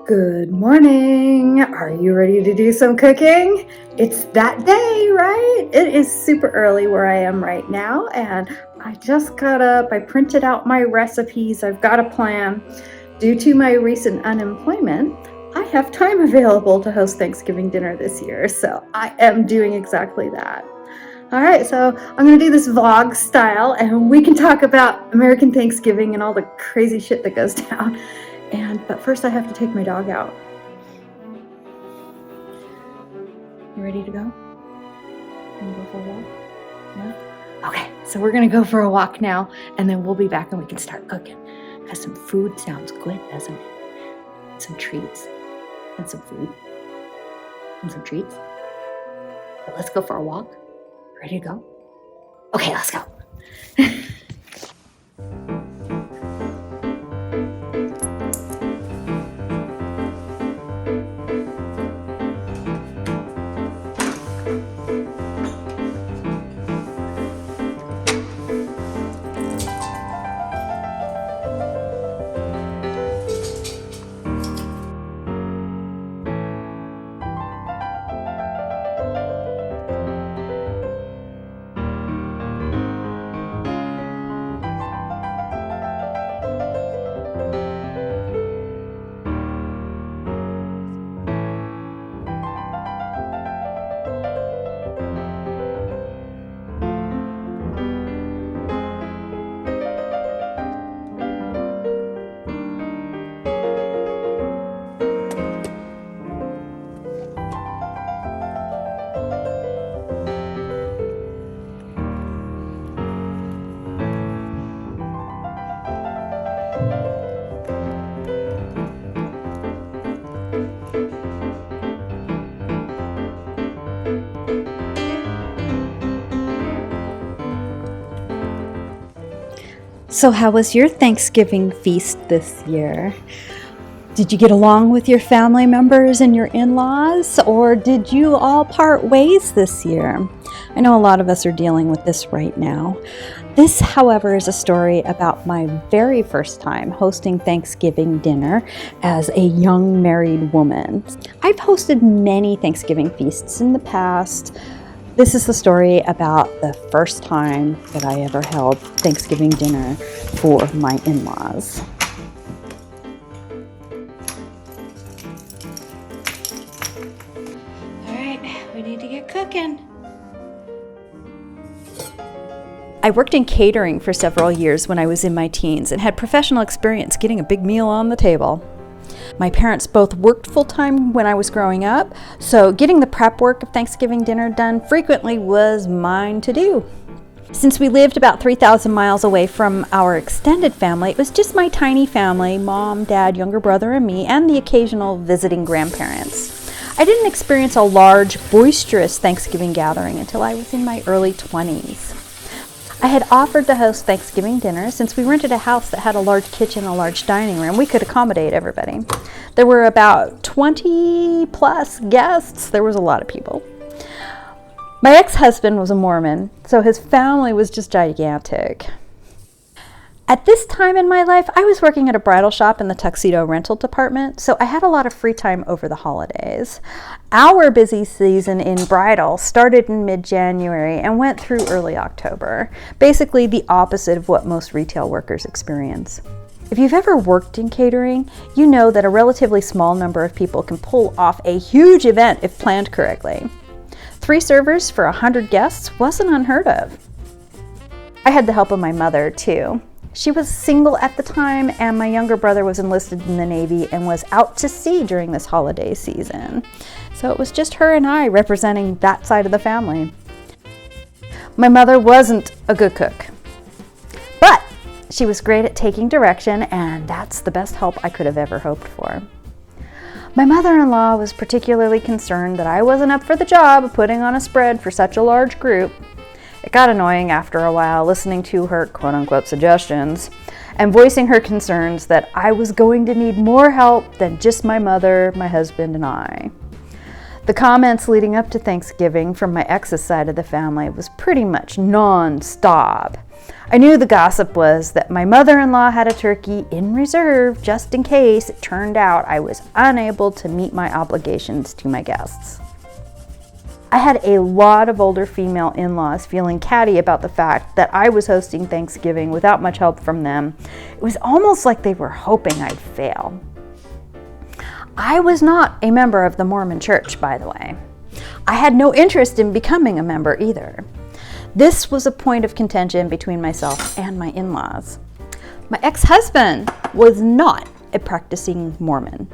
Good morning. Are you ready to do some cooking? It's that day, right? It is super early where I am right now, and I just got up. I printed out my recipes. I've got a plan. Due to my recent unemployment, I have time available to host Thanksgiving dinner this year, so I am doing exactly that. All right, so I'm going to do this vlog style, and we can talk about American Thanksgiving and all the crazy shit that goes down. But first I have to take my dog out. You ready to go? Wanna go for a walk? Yeah? Okay, so we're gonna go for a walk now, and then we'll be back and we can start cooking. Because some food sounds good, doesn't it? Some treats and some food and some treats. But let's go for a walk. Ready to go? Okay, let's go. So how was your Thanksgiving feast this year? Did you get along with your family members and your in-laws, or did you all part ways this year? I know a lot of us are dealing with this right now. This, however, is a story about my very first time hosting Thanksgiving dinner as a young married woman. I've hosted many Thanksgiving feasts in the past. This is the story about the first time that I ever held Thanksgiving dinner for my in-laws. All right, we need to get cooking. I worked in catering for several years when I was in my teens and had professional experience getting a big meal on the table. My parents both worked full-time when I was growing up, so getting the prep work of Thanksgiving dinner done frequently was mine to do. Since we lived about 3,000 miles away from our extended family, it was just my tiny family, mom, dad, younger brother, and me, and the occasional visiting grandparents. I didn't experience a large, boisterous Thanksgiving gathering until I was in my early 20s. I had offered to host Thanksgiving dinner since we rented a house that had a large kitchen and a large dining room. We could accommodate everybody. There were about 20 plus guests. There was a lot of people. My ex-husband was a Mormon, so his family was just gigantic. At this time in my life, I was working at a bridal shop in the tuxedo rental department, so I had a lot of free time over the holidays. Our busy season in bridal started in mid-January and went through early October, basically the opposite of what most retail workers experience. If you've ever worked in catering, you know that a relatively small number of people can pull off a huge event if planned correctly. 3 servers for 100 guests wasn't unheard of. I had the help of my mother, too. She was single at the time, and my younger brother was enlisted in the Navy and was out to sea during this holiday season. So it was just her and I representing that side of the family. My mother wasn't a good cook, but she was great at taking direction, and that's the best help I could have ever hoped for. My mother-in-law was particularly concerned that I wasn't up for the job of putting on a spread for such a large group. It got annoying after a while listening to her quote-unquote suggestions and voicing her concerns that I was going to need more help than just my mother, my husband, and I. The comments leading up to Thanksgiving from my ex's side of the family was pretty much non-stop. I knew the gossip was that my mother-in-law had a turkey in reserve just in case it turned out I was unable to meet my obligations to my guests. I had a lot of older female in-laws feeling catty about the fact that I was hosting Thanksgiving without much help from them. It was almost like they were hoping I'd fail. I was not a member of the Mormon Church, by the way. I had no interest in becoming a member either. This was a point of contention between myself and my in-laws. My ex-husband was not a practicing Mormon,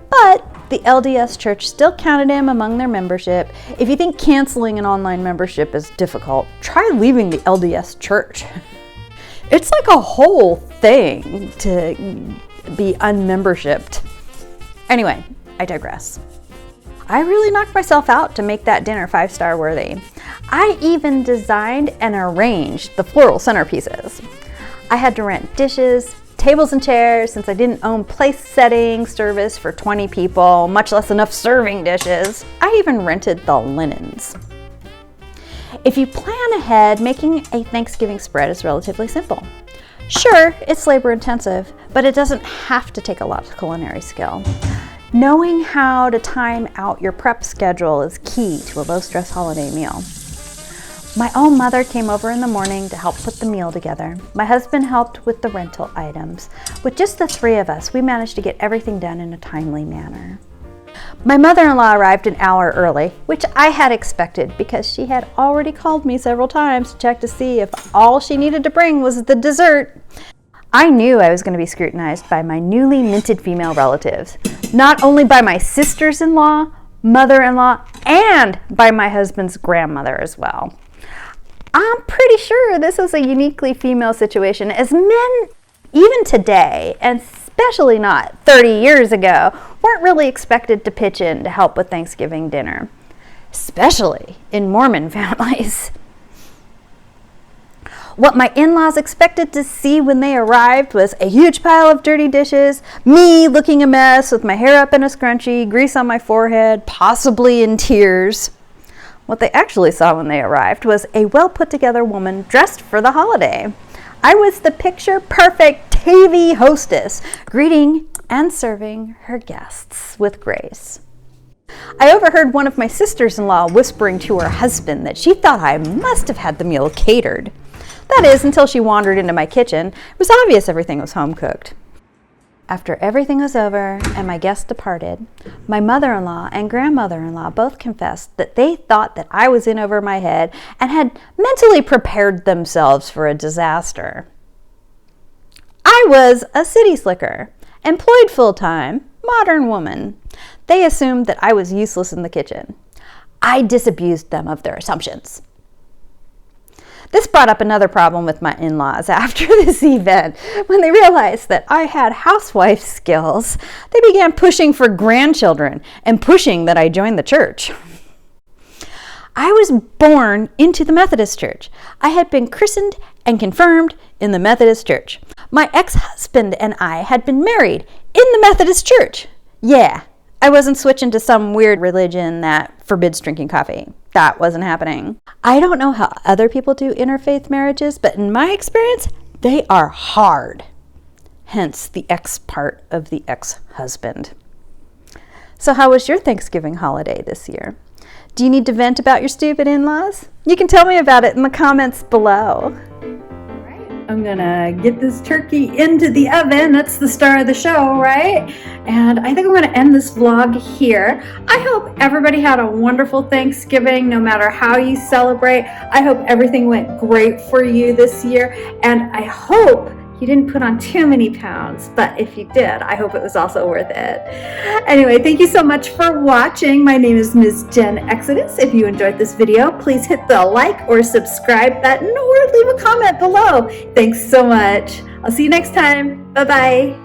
but the LDS Church still counted him among their membership. If you think canceling an online membership is difficult, try leaving the LDS Church. It's like a whole thing to be unmembershiped. Anyway, I digress. I really knocked myself out to make that dinner 5-star worthy. I even designed and arranged the floral centerpieces. I had to rent dishes, tables and chairs since I didn't own place setting service for 20 people, much less enough serving dishes. I even rented the linens. If you plan ahead, making a Thanksgiving spread is relatively simple. Sure, it's labor intensive, but it doesn't have to take a lot of culinary skill. Knowing how to time out your prep schedule is key to a low-stress holiday meal. My own mother came over in the morning to help put the meal together. My husband helped with the rental items. With just the 3 of us, we managed to get everything done in a timely manner. My mother-in-law arrived an hour early, which I had expected because she had already called me several times to check to see if all she needed to bring was the dessert. I knew I was going to be scrutinized by my newly minted female relatives, not only by my sisters-in-law, mother-in-law, and by my husband's grandmother as well. I'm pretty sure this was a uniquely female situation, as men, even today, and especially not 30 years ago, weren't really expected to pitch in to help with Thanksgiving dinner, especially in Mormon families. What my in-laws expected to see when they arrived was a huge pile of dirty dishes, me looking a mess with my hair up in a scrunchie, grease on my forehead, possibly in tears. What they actually saw when they arrived was a well-put-together woman dressed for the holiday. I was the picture-perfect TV hostess, greeting and serving her guests with grace. I overheard one of my sisters-in-law whispering to her husband that she thought I must have had the meal catered. That is, until she wandered into my kitchen. It was obvious everything was home-cooked. After everything was over and my guests departed, my mother-in-law and grandmother-in-law both confessed that they thought that I was in over my head and had mentally prepared themselves for a disaster. I was a city slicker, employed full-time, modern woman. They assumed that I was useless in the kitchen. I disabused them of their assumptions. This brought up another problem with my in-laws after this event. When they realized that I had housewife skills, they began pushing for grandchildren and pushing that I join the church. I was born into the Methodist Church. I had been christened and confirmed in the Methodist Church. My ex-husband and I had been married in the Methodist Church. Yeah, I wasn't switching to some weird religion that forbids drinking coffee. That wasn't happening. I don't know how other people do interfaith marriages, but in my experience, they are hard. Hence the ex part of the ex-husband. So how was your Thanksgiving holiday this year? Do you need to vent about your stupid in-laws? You can tell me about it in the comments below. I'm gonna get this turkey into the oven. That's the star of the show, right? And I think I'm gonna end this vlog here. I hope everybody had a wonderful Thanksgiving, no matter how you celebrate. I hope everything went great for you this year. And I hope you didn't put on too many pounds, but if you did, I hope it was also worth it. Anyway, thank you so much for watching. My name is Ms. Jen Exodus. If you enjoyed this video, please hit the like or subscribe button or leave a comment below. Thanks so much. I'll see you next time. Bye-bye.